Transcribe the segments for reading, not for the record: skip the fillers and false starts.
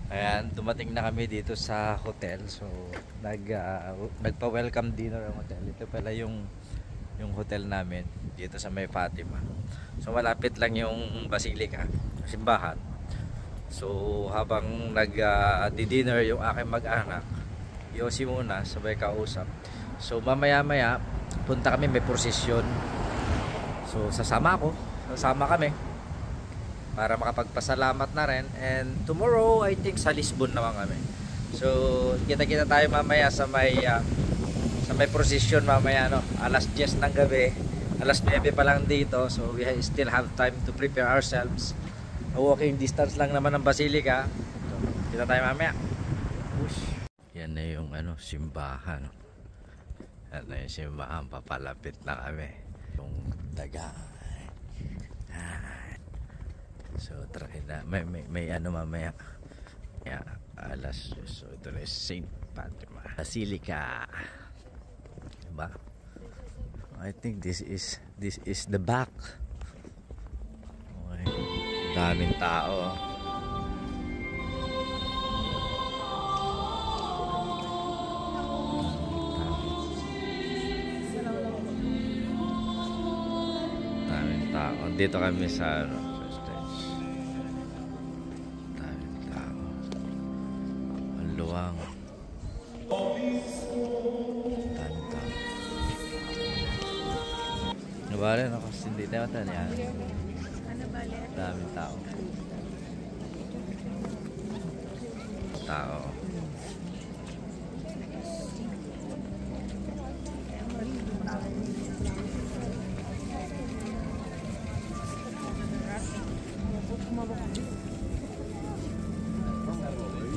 Ayan, dumating na kami dito sa hotel. So, nagpa-welcome dinner ang hotel. Ito pala yung hotel namin dito sa May Fatima. So, malapit lang yung Basilica, simbahan. So, habang nag-dinner yung aking mag-anak, Yossi muna, sabay kausap. So, mamaya-maya, punta kami, may prosesyon. So, sasama kami para makapagpasalamat na rin. And tomorrow, I think sa Lisbon naman kami. So, kita-kita tayo mamaya sa may prosesyon mamaya, no? Alas 10 ng gabi. Alas 9 pa lang dito. So, we still have time to prepare ourselves. A walking distance lang naman ng Basilica. So, kita tayo mamaya. Push. Yan na yung simbahan. Yan na yung simbahan. Papalapit na kami. Yung daga. So try na may mamaya. Yeah, alas. So ito na Saint Fatima Basilica. Diba? I think this is the back. Okay. Daming tao. Daming tao. Dito kami sa luwang. Nabali na kasi hindi tayo matan yan. Daming tao.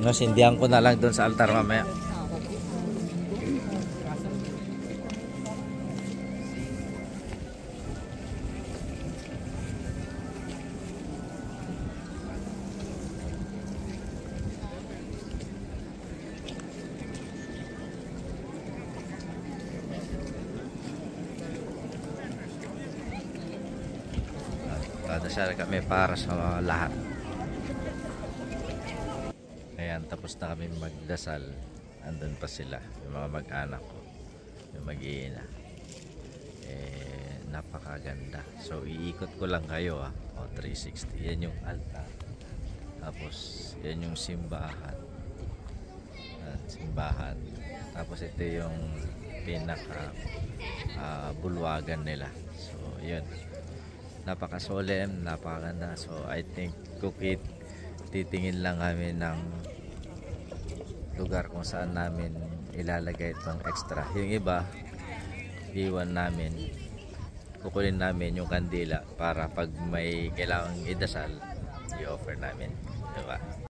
Nasindihan ko na lang doon sa altar mamaya. Dadasal kami para sa lahat. Ayan, tapos na kami magdasal. Andun pa sila, yung mga mag-anak ko, yung mag-iina. Napakaganda. So iikot ko lang kayo, 360. Yan yung altar. Tapos yan yung simbahan. Tapos ito yung pinaka bulwagan nila. So yun, napaka-solemn, napakaganda. So I think titingin lang kami ng lugar kung saan namin ilalagay itong extra. Yung iba, iwan namin, kukunin namin yung kandila para pag may kailangang idasal, i-offer namin, diba?